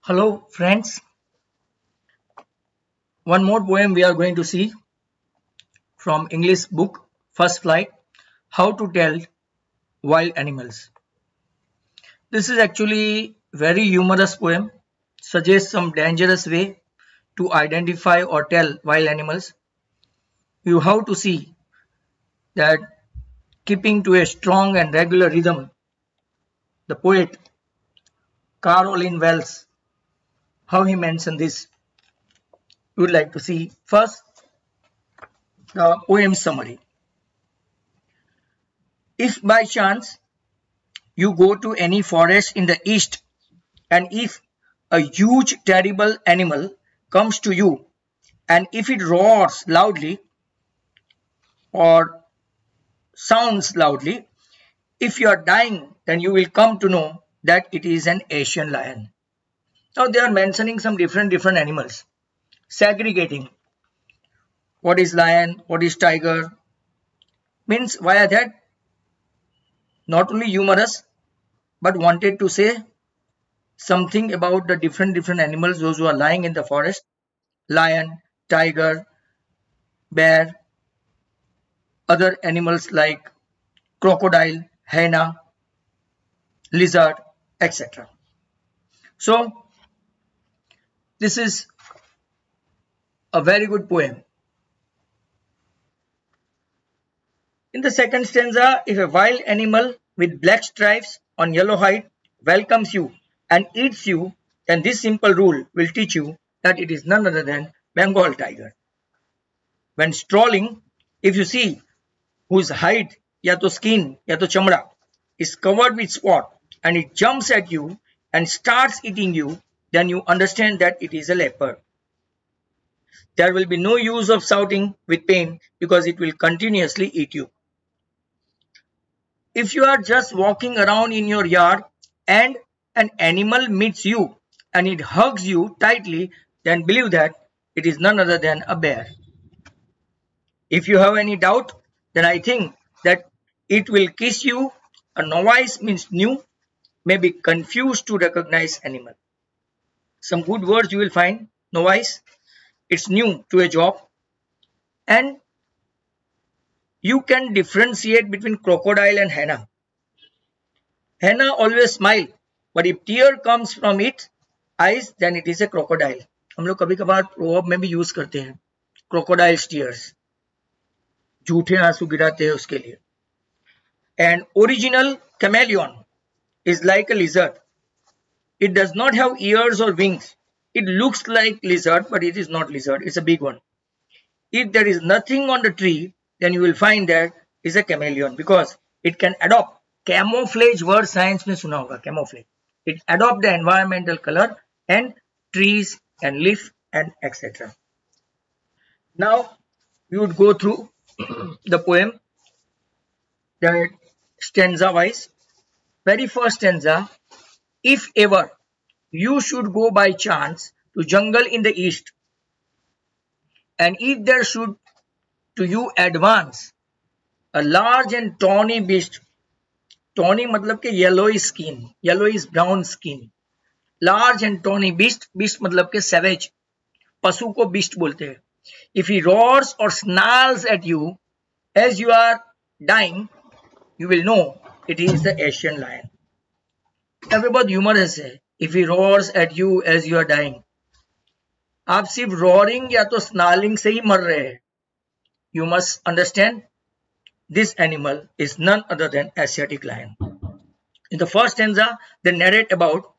Hello friends, one more poem we are going to see from English book First Flight, How to Tell Wild Animals. This is actually very humorous poem, suggests some dangerous way to identify or tell wild animals. You have to see that keeping to a strong and regular rhythm, the poet Carolyn Wells, how he mentioned this, you would like to see. First, the poem summary. If by chance you go to any forest in the east, and if a huge terrible animal comes to you, and if it roars loudly or sounds loudly, if you are dying, then you will come to know that it is an Asian lion. Now they are mentioning some different animals, segregating what is lion, what is tiger. Means via that not only humorous but wanted to say something about the different animals, those who are lying in the forest: lion, tiger, bear, other animals like crocodile, hyena, lizard, etc. So this is a very good poem. In the second stanza, if a wild animal with black stripes on yellow hide welcomes you and eats you, then this simple rule will teach you that it is none other than Bengal tiger. When strolling, if you see whose hide ya to skin ya to chamra is covered with spot and it jumps at you and starts eating you, then you understand that it is a leopard. There will be no use of shouting with pain because it will continuously eat you. If you are just walking around in your yard and an animal meets you and it hugs you tightly, then believe that it is none other than a bear. If you have any doubt, then I think that it will kiss you. A novice means new, may be confused to recognize animal. Some good words you will find. Novice, it's new to a job, and you can differentiate between crocodile and hyena. Hyena always smile, but if tear comes from its eyes, then it is a crocodile. हम लोग कभी कभार proverb में भी use करते हैं crocodile tears, झूठे आंसू गिराते हैं उसके लिए. And original chameleon is like a lizard. It does not have ears or wings. It looks like lizard, but it is not lizard. It's a big one. If there is nothing on the tree, then you will find that is a chameleon because it can adopt. Camouflage word science में सुना होगा, camouflage. It adopt the environmental color and trees and leaf and etc. Now we would go through the poem, the stanza wise. Very first stanza: if ever you should go by chance to jungle in the east, and if there should to you advance a large and tawny beast. Tawny मतलब के yellowish skin, yellowish brown skin. Large and tawny beast, beast मतलब के savage, पशु को beast बोलते हैं. If he roars or snarls at you as you are dying, you will know it is the Asian lion. अब बहुत humorous है. If he roars at you as you are dying, आप सिर्फ roaring या तो snarling से ही मर रहे हैं. You must understand this animal is none other than Asiatic lion. In the first stanza, they narrate about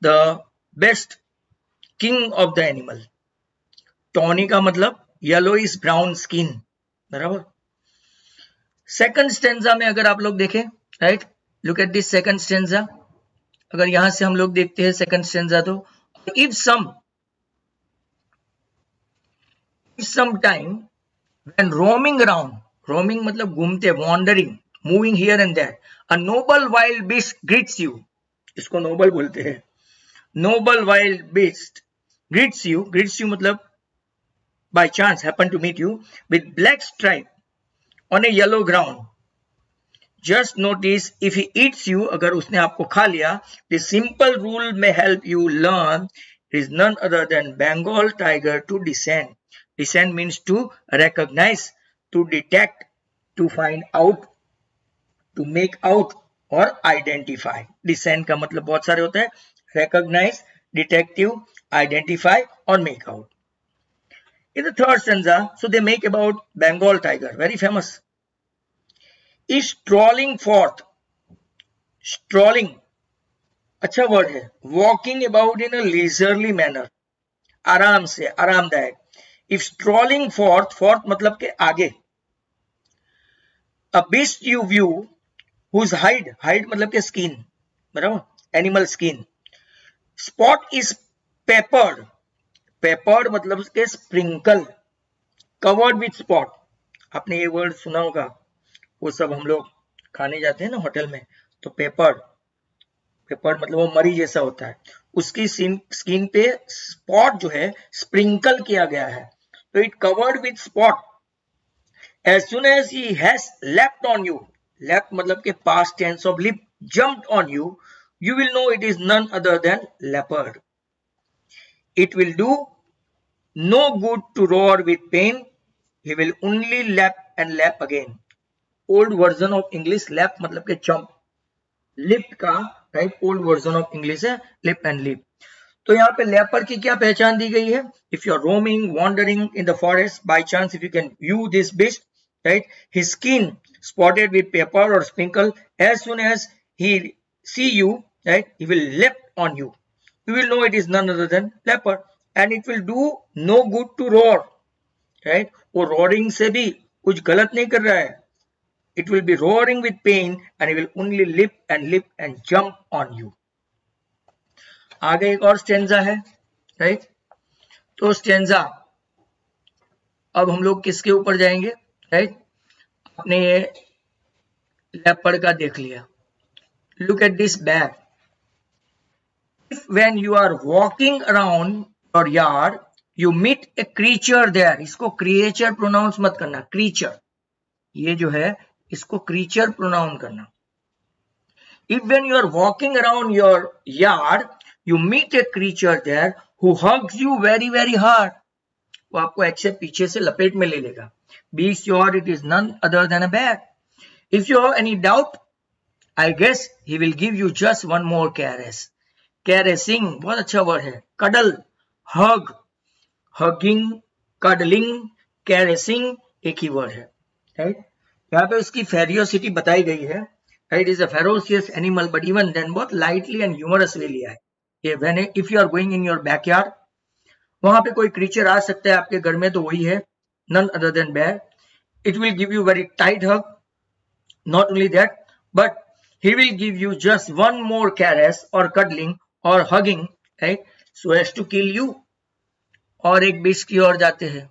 the best king of the animal. Tawny का मतलब yellowish brown skin, बराबर. Second stanza में अगर आप लोग देखें, right? Look at this second stanza. अगर यहां से हम लोग देखते हैं second stanza, तो if some time when roaming around, roaming मतलब घूमते, wandering, moving here and there, a noble wild beast greets you. इसको noble बोलते हैं. Noble wild beast greets you मतलब by chance happen to meet you with black stripe on a yellow ground. Just notice if he eats you, अगर उसने आपको खा लिया, the simple rule may help you learn. It is none other than Bengal tiger to descend. Descend means to recognize, to detect, to find out, to make out or identify. Descend का मतलब बहुत सारे होते हैं, recognize, detective, identify or make out. In the third stanza, so they make about Bengal tiger, very famous. Is strolling forth. Strolling अच्छा word है. Walking about in a leisurely manner, आराम से, आरामदायक. If strolling forth, forth मतलब के आगे. A beast you view whose hide, hide मतलब के skin, बराबर, animal skin. Spot is peppered, peppered मतलब के sprinkle, covered with spot. आपने ये वर्ड सुना होगा, वो सब हम लोग खाने जाते हैं ना होटल में, तो पेपर्ड, पेपर्ड मतलब वो मरी जैसा होता है, उसकी स्किन पे स्पॉट जो है स्प्रिंकल किया गया है, तो it covered with spot. As soon as he has leapt on you, leapt मतलब के past tense of leap, jumped on you, you will know it is none other than leopard. It will do no good to roar with pain. He will only lap and lap again. Old version of English, lap मतलब के jump, lip का right, old version of English है lip and lip. तो यहाँ पे leopard की क्या पहचान दी गई है? If you are roaming, wandering in the forest, by chance if you can view this beast, right, his skin spotted with pepper or sprinkle, as soon as he see you, right, he will leap on you. You will know it is none other than leopard, and it will do no good to roar, right. वो roaring से भी कुछ गलत नहीं कर रहा है. It will be roaring with pain and he will only lip and jump on you. आगे एक और स्टेंजा है, राइट. तो स्टेंजा अब हम लोग किसके ऊपर जाएंगे, राइट. आपने ये लेपर्ड का देख लिया. Look at this bag. When you are walking around your yard, you meet a creature there. इसको creature pronounce मत करना, creature. ये जो है इसको creature pronounce करना. If when you are walking around your yard, you meet a creature there who hugs you very very hard. वो आपको ऐसे पीछे से लपेट में ले लेगा. Be sure it is none other than a bear. If you have any doubt, I guess he will give you just one more caress. Caressing बहुत अच्छा वर्ड है. Cuddle, hug, hugging, cuddling, caressing एक ही word है, right. यहाँ पे उसकी फेरियोसिटी बताई गई है, right. Is a ferocious animal but even then बहुत लाइटली एंड ह्यूमरस वे लिया है. ये when if you are going in your backyard, वहां पे कोई क्रीचर आ सकता है आपके घर में, तो वही है none other than bear. It will give you very tight hug. Not only that, but he will give you just one more caress or cuddling or hugging, right, so as to kill you. और एक beast की ओर जाते हैं.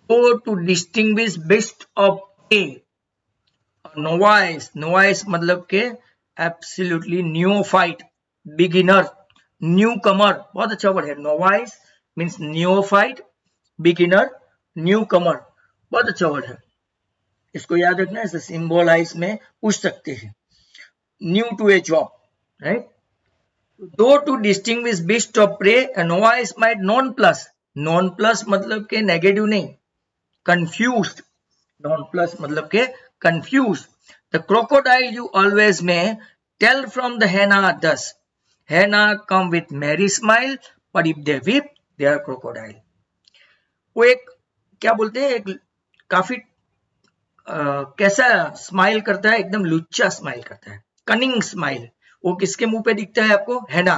Go to distinguish beast of prey. Novice, novice मतलब के absolutely neophyte, beginner, newcomer, बहुत अच्छा word है. Novice means neophyte, beginner, newcomer, बहुत अच्छा वर्ड है. इसको याद रखना, ऐसे सिंबलाइज में पूछ सकते हैं. New to a job, right. दो to distinguish beast of prey, novice might nonplus. Nonplus मतलब के नेगेटिव नहीं, कंफ्यूज्ड. नॉन प्लस मतलब के confuse. The crocodile you always may tell from the hyena thus. Hyena come with merry smile, but if they weep they are crocodile. वो एक क्या बोलते हैं, एक काफी कैसा स्माइल करता है, एकदम लुच्चा स्माइल करता है, कनिंग स्माइल. वो किसके मुंह पे दिखता है आपको? हैना.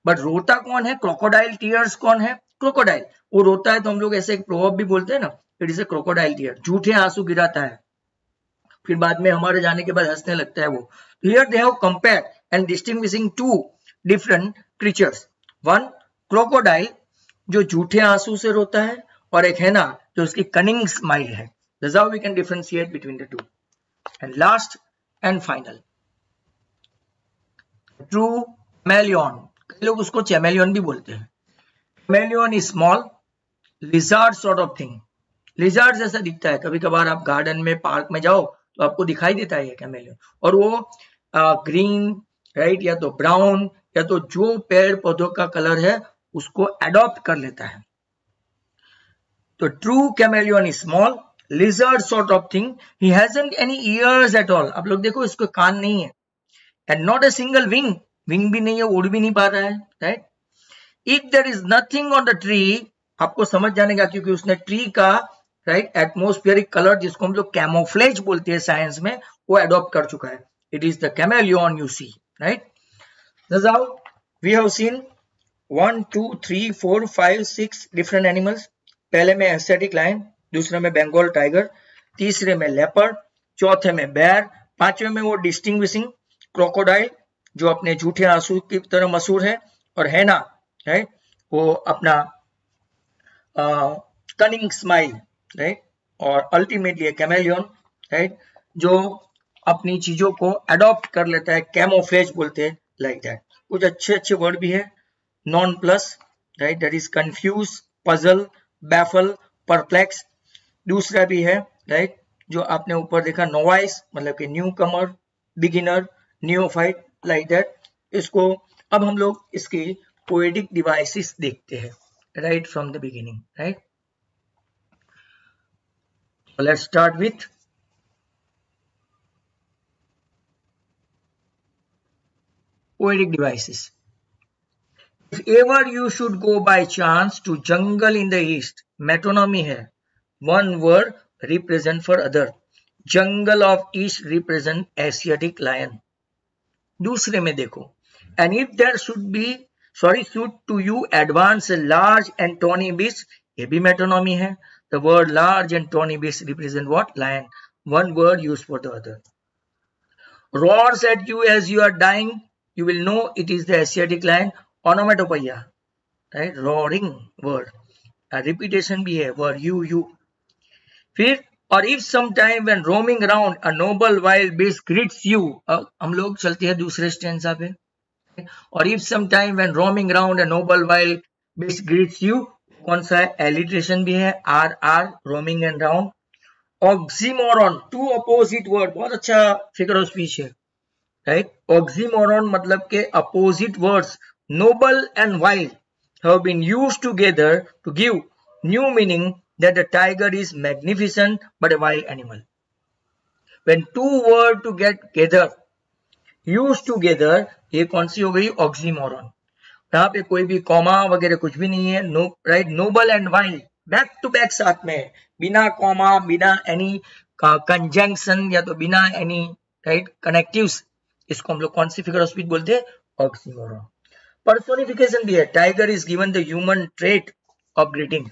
बट रोता कौन है? क्रोकोडाइल टीयर्स कौन है? क्रोकोडाइल. वो रोता है तो हम लोग ऐसे एक प्रोवर्ब भी बोलते हैं ना, it is a crocodile tear. झूठे आंसू गिराता है, फिर बाद में हमारे जाने के बाद हंसने लगता है वो. Here they have compared and distinguishing two different creatures. One crocodile जो झूठे आंसू से रोता है, और एक है ना जो उसकी कनिंग स्माइल है. That's how we can differentiate between the two. And last and final, true chameleon. कई लोग उसको चैमेलियन भी बोलते हैं. Chameleon is small lizard sort of thing. Lizard जैसा दिखता है. कभी कभार आप गार्डन में, पार्क में जाओ तो आपको दिखाई देता है ये कैमेलियन, और वो ग्रीन, राइट, या तो ब्राउन, या तो जो पेड़ पौधों का कलर है उसको अडॉप्ट कर लेता है। तो true chameleon is small lizard sort of thing. He hasn't any ears at all. आप लोग देखो, इसको कान नहीं है, and not a single wing. Wing भी नहीं है, उड़ भी नहीं पा रहा है, right. If there is nothing on the tree, आपको समझ जाने का, क्योंकि उसने ट्री का, राइट, एटमोस्फेरिक कलर, जिसको हम लोग कैमोफ्लेज बोलते हैं साइंस में, वो अडॉप्ट कर चुका है। It is the chameleon you see, right. That's how we have seen 1 2 3 4 5 6 different animals. पहले में एशियाटिक लायन, दूसरे में बंगाल टाइगर, तीसरे में लेपर्ड, चौथे में बेयर, पांचवे में वो डिस्टिंग्विशिंग क्रोकोडाइल जो अपने झूठे आंसू की तरह मशहूर है, और हैना, राइट, वो अपना कनिंग स्माइल, राइट, और अल्टीमेटली कैमेलियन, राइट, जो अपनी चीजों को अडॉप्ट कर लेता है, कैमोफ्लेज बोलते हैं, लाइक दैट। कुछ अच्छे अच्छे वर्ड भी है, non plus, right, that is confuse, puzzle, baffle, perplex. दूसरा भी है, राइट, जो आपने ऊपर देखा, नोवाइस, मतलब कि new Qamar, beginner, neophyte, like that. इसको अब हम लोग इसकी पोएटिक डिवाइसेस देखते हैं, right, from the beginning, right. Let's start with poetic devices. If ever you should go by chance to jungle in the east, मेटोनॉमी है, one word represent for other. Jungle of east represent Asiatic lion. दूसरे में देखो, and if there should to you advance a large and tawny beast, ये भी मेटोनॉमी है. The word large and tawny beast represent what? Lion. One word used for the other. Roars at you as you are dying, you will know it is the Asiatic lion. Onomatopoeia, right? Roaring word. A repetition भी है, word you. फिर, और if sometime when roaming around a noble wild beast greets you, हम लोग चलते हैं दूसरे stanza पे, और if sometime when roaming around a noble wild beast greets you, कौन सा है? Alliteration भी है, R, roaming and round. Oxymoron, two opposite word, बहुत अच्छा फिगर ऑफ स्पीच है, राइट। Oxymoron मतलब के opposite words, noble and wild, have been used together to give new meaning that the tiger is magnificent but a wild animal. When two words to get together, used together, ये कौन सी हो गई? Oxymoron. यहाँ पे कोई भी comma वगैरह कुछ भी नहीं है, no, right. Noble and wild back to back साथ में, बिना कॉमा, बिना एनी कंजंक्शन, या तो बिना एनी, राइट, कनेक्टिव्स, इसको हम लोग कौन सी फिगर ऑफ स्पीच बोलते हैं? ऑक्सीमोरन। पर्सोनिफिकेशन भी है, tiger is given the human trait of greeting,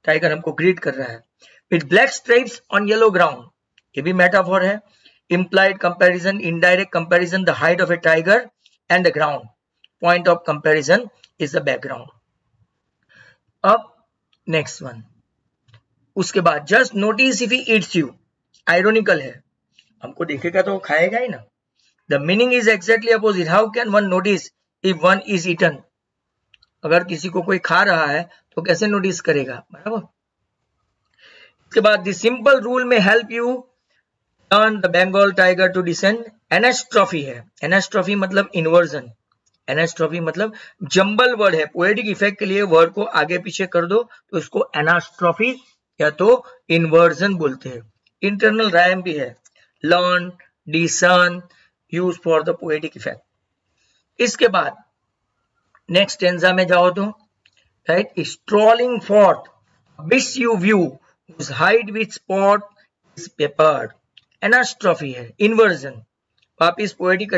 tiger हमको ग्रीट कर रहा है। With black stripes on yellow ground, ये भी मेटाफोर है। implied comparison, indirect comparison, the height of a tiger and the ground, point of comparison is the background. अब next one, उसके बाद just notice if he eats you, ironical है, हमको देखेगा तो खाएगा ही ना। The meaning is exactly opposite. How can one notice if one is eaten? अगर किसी को कोई खा रहा है तो कैसे नोटिस करेगा, बराबर। इसके बाद the simple rule may help you learn the Bengal tiger to descend. Anastrophe है, anastrophe मतलब inversion, anastrophe मतलब जंबल वर्ड है, पोएटिक इफेक्ट के लिए वर्ड को आगे पीछे कर दो तो इसको anastrophe या तो inversion बोलते हैं। इंटरनल राइम भी है, learn, discern, use for the poetic effect. इसके बाद नेक्स्ट टेंजा में जाओ तो, right, strolling forth, wish you view, whose hide with spot is peppered. एनास्ट्रॉफी है, इन्वर्जन, वापिस पोएटिक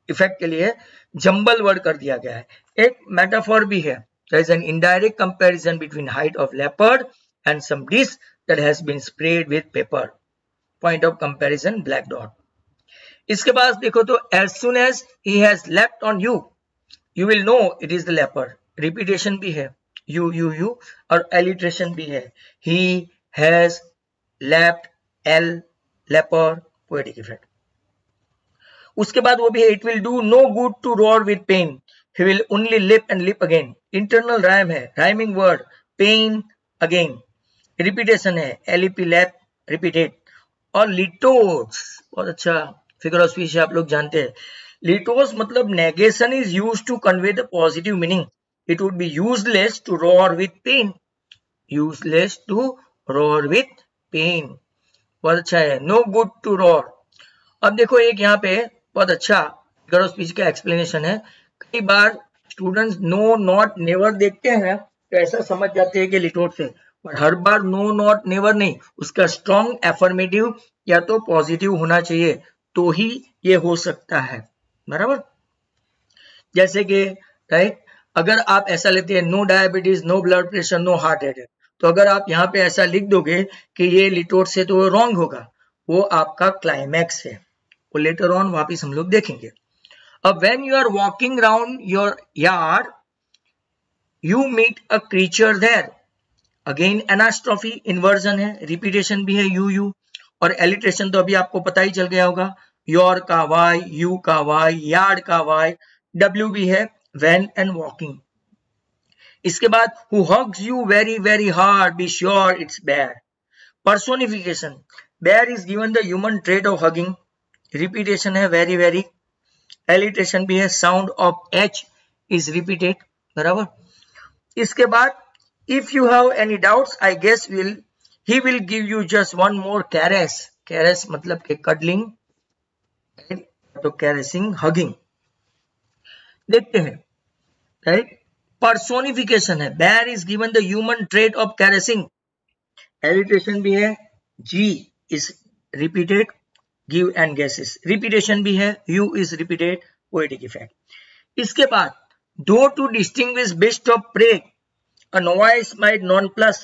इफेक्ट के लिए जंबल वर्ड कर दिया गया है। एक मेटाफोर भी है, there is an indirect comparison between height of leopard and some dish that has been sprayed with pepper, point of comparison black dot. इसके बाद देखो तो as soon as he has leapt on you, you will know it is the leopard. Repetition भी है, you, और alliteration भी है, he has leapt, L, leopard, poetic effect. उसके बाद वो भी है, it will do no good to roar with pain, he will only leap and leap again. Internal rhyme है, rhyming word, pain again. Repetition है, lep, lap, repeated. और लिटोस, बहुत अच्छा फिगर ऑफ स्पीच आप लोग जानते हैं। लिटोस मतलब negation is used to convey the positive meaning, it would be useless to roar with pain, useless to roar with pain, बहुत अच्छा है। No good to roar. अब देखो एक यहाँ पे बहुत अच्छा फिगर ऑफ स्पीच का एक्सप्लेनेशन है। कई बार स्टूडेंट्स नो नॉट नेवर देखते हैं तो ऐसा समझ जाते हैं कि लिटोट से, पर हर बार नो नॉट नेवर नहीं, उसका स्ट्रॉन्ग एफर्मेटिव या तो पॉजिटिव होना चाहिए तो ही ये हो सकता है, बराबर। जैसे कि राइट, अगर आप ऐसा लेते हैं no diabetes, no blood pressure, no heart attack, तो अगर आप यहाँ पे ऐसा लिख दोगे कि ये लिटोट से, तो रॉन्ग होगा, वो आपका क्लाइमैक्स है, वो लेटर ऑन वापिस हम लोग देखेंगे। अब when you are walking round your yard you meet a creature there, again anastrophe, inversion है, रिपीटेशन भी है यू, और एलिट्रेशन तो अभी आपको पता ही चल गया होगा, योर का वाई, यू का वाई, यार्ड का वाई, डब्ल्यू भी है, व्हेन एंड वॉकिंग। इसके बाद who hugs you very very hard be sure it's bear, personification, bear is given the human trait of hugging, repetition है वेरी वेरी, एलिट्रेशन भी है, sound of H is repeated, बराबर। इसके बाद if you have any doubts I guess he will give you just one more caress, caress मतलब के cuddling, तो caressing, hugging. देखते हैं, राइट, पर्सोनिफिकेशन है, bear is given the human trait of caressing, alliteration भी है, G is repeated, give and guesses, repetition भी है, U is repeated, poetic effect. इसके बाद दो to distinguish beast of prey, a novice might non-plus,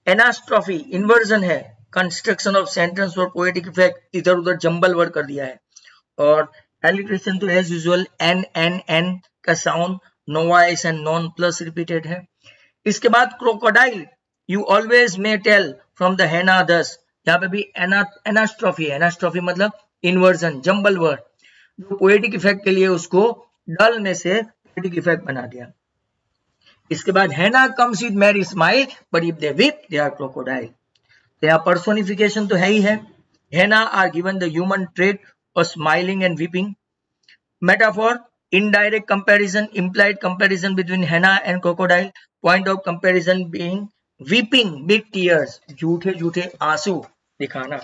anastrophe, inversion है, construction of sentence और poetic effect, इधर उधर जंबल वर्ड कर दिया है, और एलिट्रेशन तो as usual N N N का sound, novice and nonplus repeated है। इसके बाद crocodile, you always may tell from the hyena thus, यहाँ पे भी एनास्ट्रोफी है, एनास्ट्रोफी मतलब इन्वर्जन, जंबल वर्ड, जो पोएटिक इफेक्ट के लिए उसको डल में से पोएटिक इफेक्ट बना दिया। इसके बाद hyena comes with merry smile but if they weep they are crocodile, यहाँ पर्सोनिफिकेशन तो है ही है, hyena are given the human trait of smiling and weeping. Metaphor, indirect comparison, implied comparison between henna and crocodile, point of comparison being weeping big tears, झूठे झूठे आंसू दिखाना।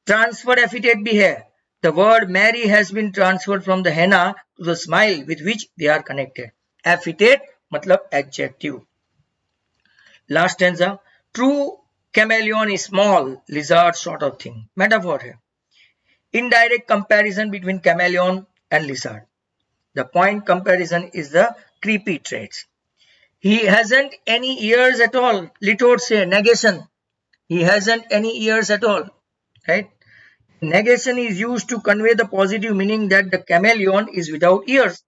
Transferred epithet भी है, the word Mary has been transferred from the henna to the smile with which they are connected, epithet मतलब adjective। Last stanza, true chameleon is small, lizard sort of thing, metaphor है। Indirect comparison between chameleon and lizard, the point comparison is the creepy traits। He hasn't any ears at all, लिटोट से negation, he hasn't any ears at all, right? Negation is used to convey the positive meaning that the chameleon is without ears।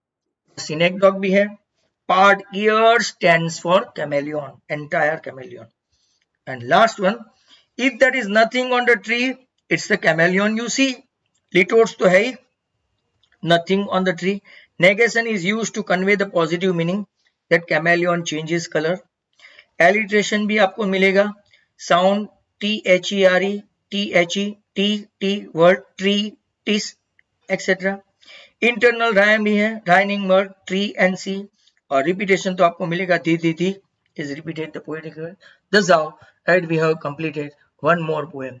synecdoche भी है, part ear stands for chameleon, entire chameleon। And last one, if that is nothing on the tree it's the chameleon you see, लिटोट्स तो है ही, nothing on the tree, negation is used to convey the positive meaning that chameleon changes color। alliteration भी आपको मिलेगा, sound THERE, THE, T word, tree, tis, etc। internal rhyme भी है, rhyming word tree and see, और repetition तो आपको मिलेगा दी is repeated the poetic word। Thus how we have completed one more poem।